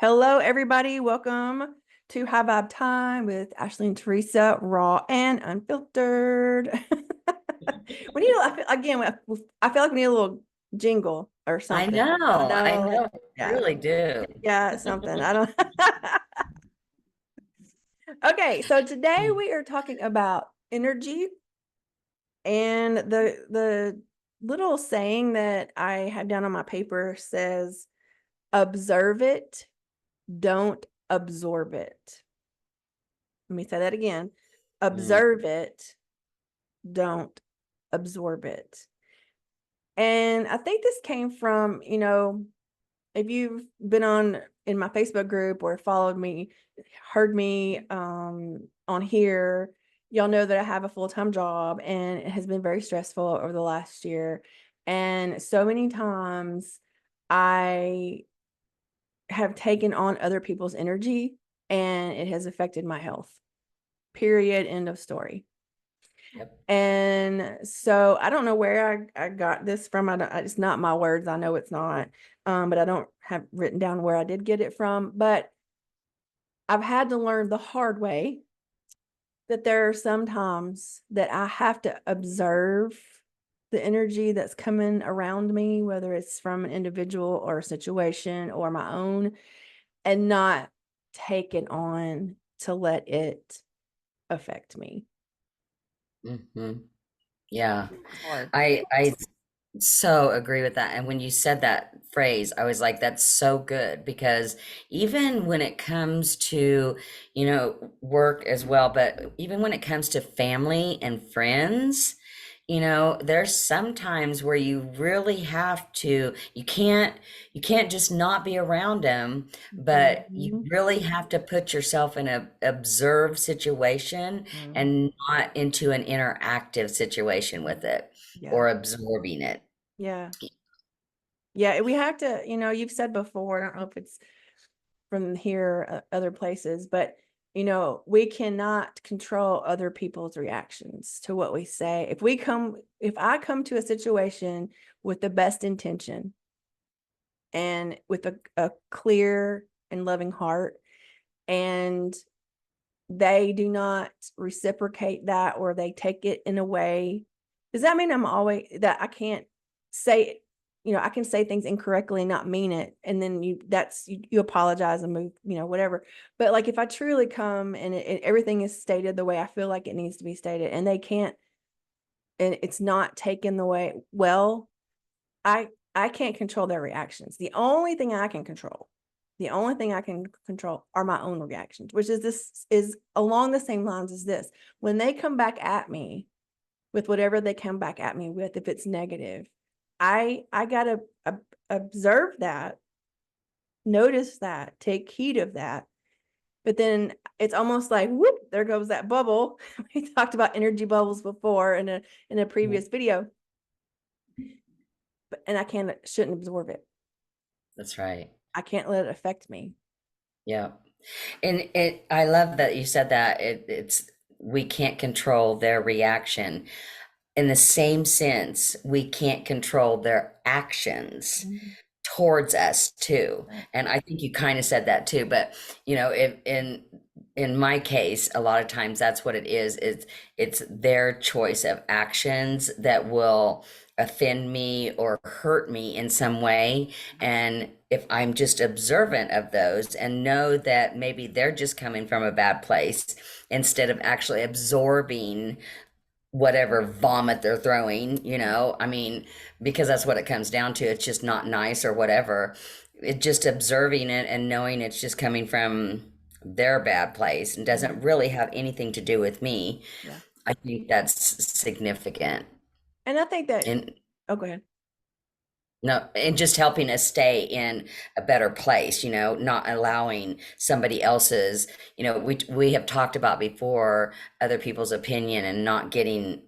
Hello, everybody. Welcome to High Vibe Time with Ashley and Teresa, raw and unfiltered. We need, again, I feel like we need a little jingle or I something. I know, I know, like, know, I yeah, really do. yeah, something. I don't. Okay, so today we are talking about energy and the little saying that I have down on my paper says, "Observe it, don't absorb it." Let me say that again. Mm, Observe it, don't absorb it. And I think this came from, if you've been on in my Facebook group or followed me, heard me on here, y'all know that I have a full-time job and it has been very stressful over the last year. And so many times I have taken on other people's energy and it has affected my health. Period. End of story. yep. And so I don't know where I got this from. It's not my words. I know it's not. But I don't have written down where I did get it from. But I've had to learn the hard way that there are some times that I have to observe the energy that's coming around me, whether it's from an individual or a situation or my own, and not take it on to let it affect me. hmm Yeah, It's hard. I so agree with that. And when you said that phrase, I was like, that's so good because even when it comes to, work as well, but even when it comes to family and friends, there's sometimes where you really have to, you can't just not be around them, but you Mhm. really have to put yourself in a observed situation Mhm. and not into an interactive situation with it Yeah. or absorbing it. Yeah. Yeah. We have to, you've said before, I don't know if it's from here, other places, but, we cannot control other people's reactions to what we say. If I come to a situation with the best intention and with a clear and loving heart, and they do not reciprocate that or they take it in a way, does that mean that I can't say, I can say things incorrectly and not mean it, and then you apologize and move, whatever. But like if I truly come and everything is stated the way I feel like it needs to be stated, and they can't, and it's not taken the way, well, I can't control their reactions. The only thing I can control are my own reactions, which is along the same lines as this. When they come back at me with whatever they come back at me with, if it's negative, I gotta observe that, notice that, take heed of that. But then it's almost like, whoop, there goes that bubble. We talked about energy bubbles before in a Mhm. previous video, and shouldn't absorb it. That's right. I can't let it affect me. Yeah. I love that you said that we can't control their reaction. In the same sense, we can't control their actions Mhm. towards us too. Right. And I think you kind of said that too, but if in my case, a lot of times that's what it is. It's their choice of actions that will offend me or hurt me in some way. And if I'm just observant of those and know that maybe they're just coming from a bad place instead of actually absorbing whatever vomit they're throwing, I mean, because that's what it comes down to. It's just not nice or whatever. It just observing it and knowing it's just coming from their bad place and doesn't Mhm. really have anything to do with me. Yeah. I think that's significant. And I think that, And oh, go ahead. no, and just helping us stay in a better place, not allowing somebody else's, we have talked about before other people's opinion and not getting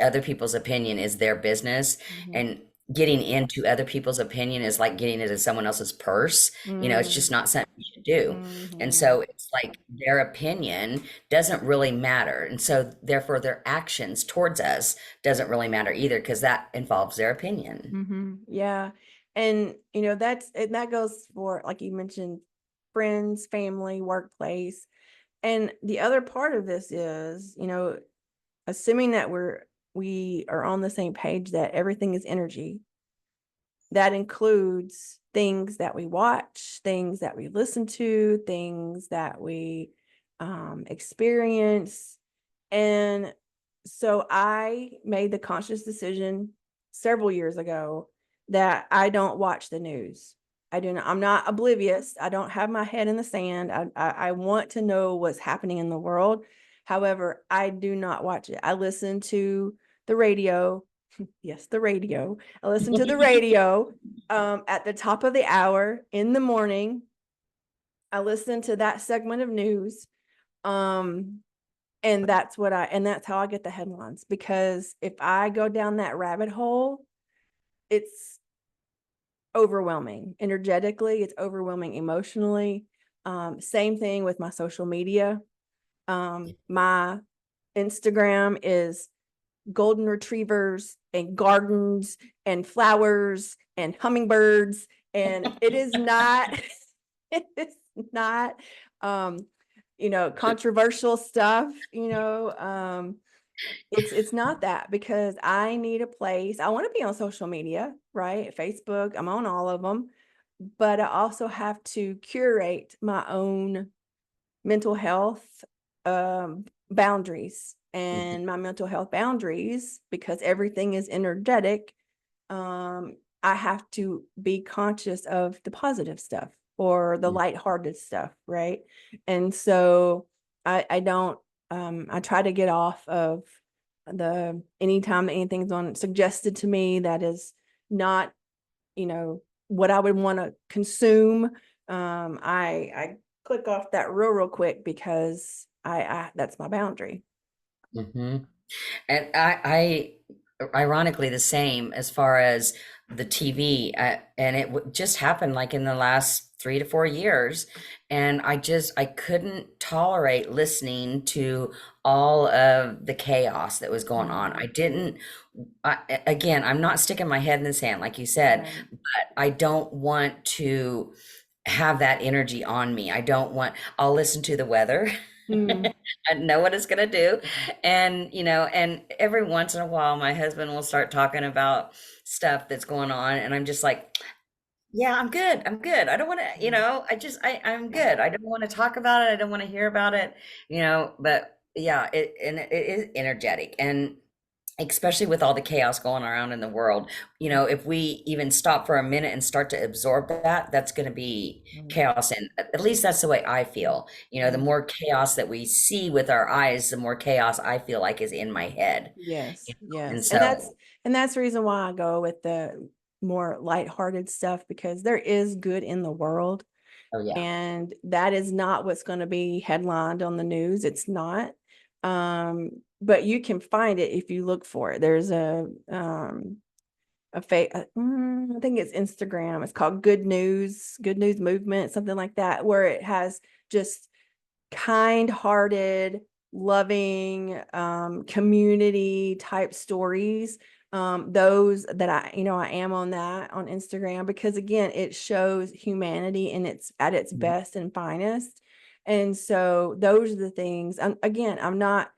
other people's opinion is their business, Mhm. and getting into other people's opinion is like getting into someone else's purse. It's Mm, just not something you should do. And mhm. so it's like their opinion doesn't really matter. And so therefore their actions towards us doesn't really matter either because that involves their opinion. Mhm. Yeah. And that goes for, like you mentioned, friends, family, workplace. And the other part of this is, assuming that we are on the same page that everything is energy. That includes things that we watch, things that we listen to, things that we experience. And so I made the conscious decision several years ago that I don't watch the news. I do not, I'm not oblivious. I don't have my head in the sand. I want to know what's happening in the world. However, I do not watch it. I listen to the radio. Yes, the radio. I listen to the radio at the top of the hour in the morning. I listen to that segment of news. And that's how I get the headlines, because if I go down that rabbit hole, it's overwhelming energetically, it's overwhelming emotionally. Same thing with my social media. My Instagram is golden retrievers and gardens and flowers and hummingbirds, and it is not it is not controversial stuff. It's not that, because I need a place. I want to be on social media, right? Facebook, I'm on all of them, but I also have to curate my own mental health boundaries. And my mental health boundaries, because everything is energetic, I have to be conscious of the positive stuff or the lighthearted stuff, right? And so I don't I try to get off of the anytime that anything's on suggested to me that is not, what I would want to consume. I click off that real quick, because I that's my boundary. Mm-hmm. And ironically, the same as far as the TV, and it just happened like in the last 3 to 4 years, and I couldn't tolerate listening to all of the chaos that was going on. I didn't. Again, I'm not sticking my head in the sand, like you said, Right. but I don't want to have that energy on me. I don't want. I'll listen to the weather. Mm. I know what it's gonna do. And, and every once in a while, my husband will start talking about stuff that's going on, and I'm just like, yeah, I'm good. I'm good. I don't want to, I'm Yeah. good. I don't want to talk about it. I don't want to hear about it, but yeah, it is energetic. And especially with all the chaos going around in the world, if we even stop for a minute and start to absorb that, that's going to be Mm. chaos. And at least that's the way I feel. The Mm. more chaos that we see with our eyes, the more chaos I feel like is in my head. Yes, And yes. so, And that's the reason why I go with the more lighthearted stuff, because there is good in the world. oh yeah. And that is not what's going to be headlined on the news. It's not. But you can find it if you look for it. There's I think it's Instagram. It's called Good News Movement, something like that, where it has just kind-hearted, loving, community type stories. Those that I am on that on Instagram, because again, it shows humanity in its Mhm. best and finest. And so those are the things. Again, I'm not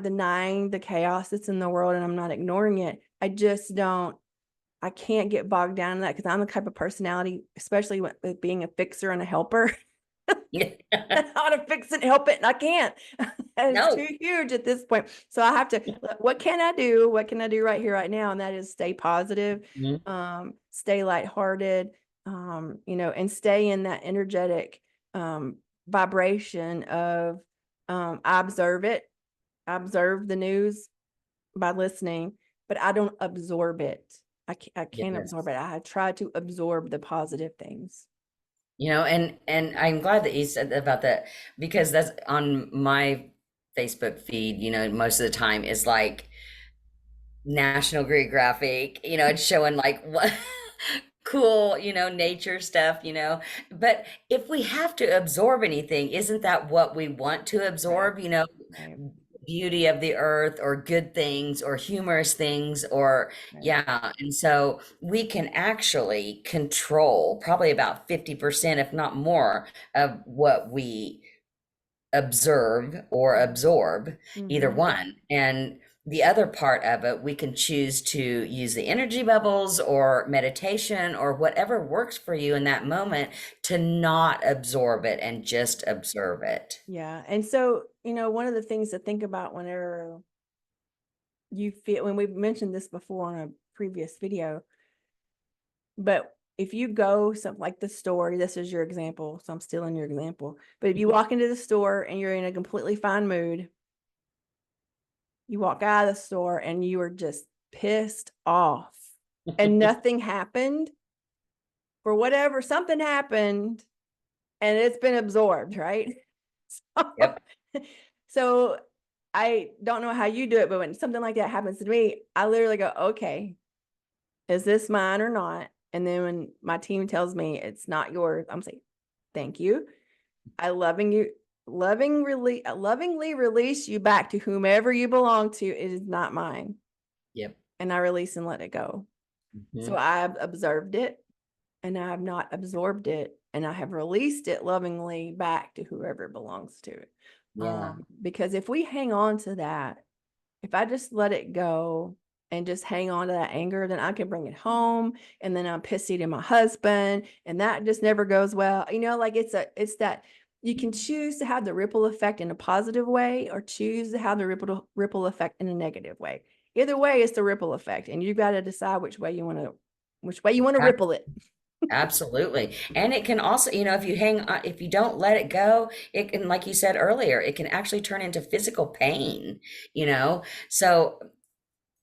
denying the chaos that's in the world, and I'm not ignoring it. I can't get bogged down in that, because I'm the type of personality, especially with being a fixer and a helper. I want to fix it and help it, and I can't. It's No. too huge at this point. So I have to, what can I do? What can I do right here, right now? And that is stay positive, Mhm. stay lighthearted, and stay in that energetic vibration of I observe it. I observe the news by listening, but I don't absorb it. I can't absorb Yes. it. I try to absorb the positive things. And I'm glad that you said about that, because that's on my Facebook feed, most of the time is like National Geographic, it's showing like what cool, nature stuff, but if we have to absorb anything, isn't that what we want to Right. absorb, Right. beauty of the earth or good things or humorous things or Right. yeah. And so we can actually control probably about 50%, if not more, of what we observe or absorb, either Mm-hmm. one. And the other part of it, we can choose to use the energy bubbles or meditation or whatever works for you in that moment to not absorb it and just observe it. Yeah. And so, one of the things to think about whenever you feel, when we've mentioned this before on a previous video, but if you go something like the store, this is your example, so I'm still in your example. But if you walk into the store and you're in a completely fine mood, you walk out of the store and you are just pissed off and nothing happened for whatever, something happened and it's been absorbed, right? So, Yep. so I don't know how you do it, but when something like that happens to me, I literally go, okay, is this mine or not? And then when my team tells me it's not yours, I'm saying, thank you. I lovingly release you back to whomever you belong to. It is not mine. Yep. And I release and let it go. So Mhm. I've observed it and I have not absorbed it, and I have released it lovingly back to whoever it belongs to. Yeah. Because if we hang on to that, if I just let it go and just hang on to that anger, then I can bring it home, and then I'm pissy to my husband, and that just never goes well. Like it's that you can choose to have the ripple effect in a positive way or choose to have the ripple effect in a negative way. Either way, it's the ripple effect, and you've got to decide which way you want to Ab- ripple it. Absolutely. And it can also, if you if you don't let it go, it can, like you said earlier, it can actually turn into physical pain, you know? So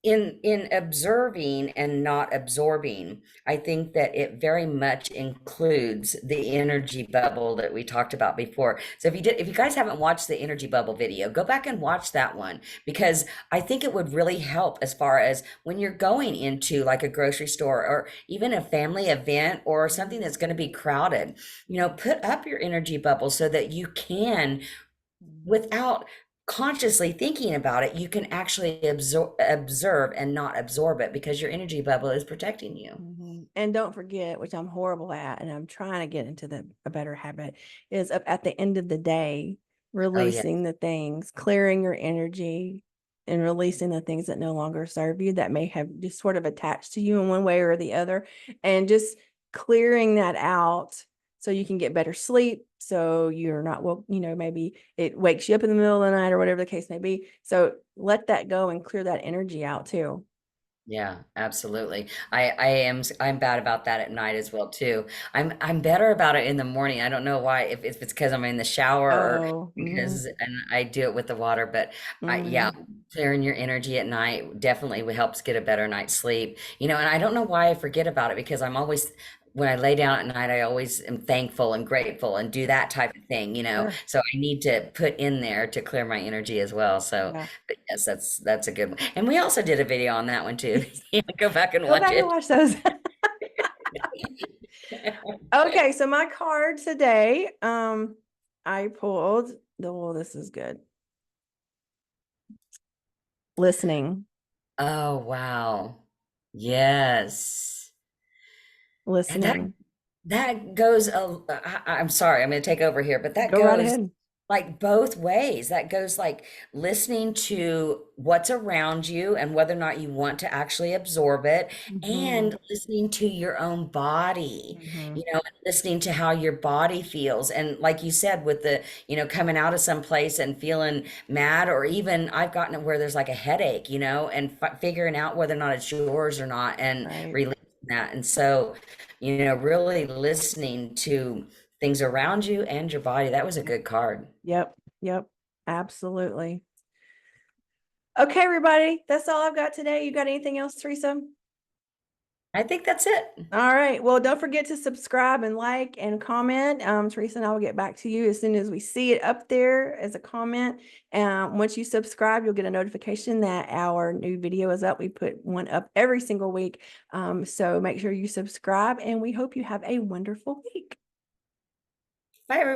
in observing and not absorbing, I think that it very much includes the energy bubble that we talked about before. So if you guys haven't watched the energy bubble video, go back and watch that one, because I think it would really help as far as when you're going into like a grocery store or even a family event or something that's going to be crowded. Put up your energy bubble so that you can, without consciously thinking about it, you can actually observe and not absorb it because your energy bubble is protecting you. And don't forget, which I'm horrible at, and I'm trying to get into a better habit, is at the end of the day, Oh yeah. releasing the things, clearing your energy, and releasing the things that no longer serve you, that may have just sort of attached to you in one way or the other, and just clearing that out so you can get better sleep. So you're not, well, maybe it wakes you up in the middle of the night or whatever the case may be. So let that go and clear that energy out too. Yeah, absolutely. I'm bad about that at night as well too. I'm better about it in the morning. I don't know why, if it's because I'm in the shower or Oh, because and I do it with the water, but yeah, mhm. clearing your energy at night definitely helps get a better night's sleep. And I don't know why I forget about it because I'm always, when I lay down at night, I always am thankful and grateful and do that type of thing. Sure. So I need to put in there to clear my energy as well. So Yeah. but yes, that's a good one. And we also did a video on that one too. Yeah, go back and Go watch back and it. watch those. Okay, so my card today, I pulled well, this is good. Listening. Oh, wow. Yes. And that Listening. that goes I'm sorry, I'm going to take over here, but that Go right goes ahead. like both ways. That goes like listening to what's around you and whether or not you want to actually absorb it, Mm-hmm. and listening to your own body, Mm-hmm. and listening to how your body feels. And like you said, with the, coming out of some place and feeling mad, or even I've gotten it where there's like a headache, and figuring out whether or not it's yours or not and Right. releasing that. And so, really listening to things around you and your body. That was a good card. Yep. Yep. Absolutely. Okay, everybody. That's all I've got today. You got anything else, Teresa? I think that's it. All right. Well, don't forget to subscribe and like and comment. Teresa and I will get back to you as soon as we see it up there as a comment. Once you subscribe, you'll get a notification that our new video is up. We put one up every single week. So make sure you subscribe, and we hope you have a wonderful week. Bye, everyone.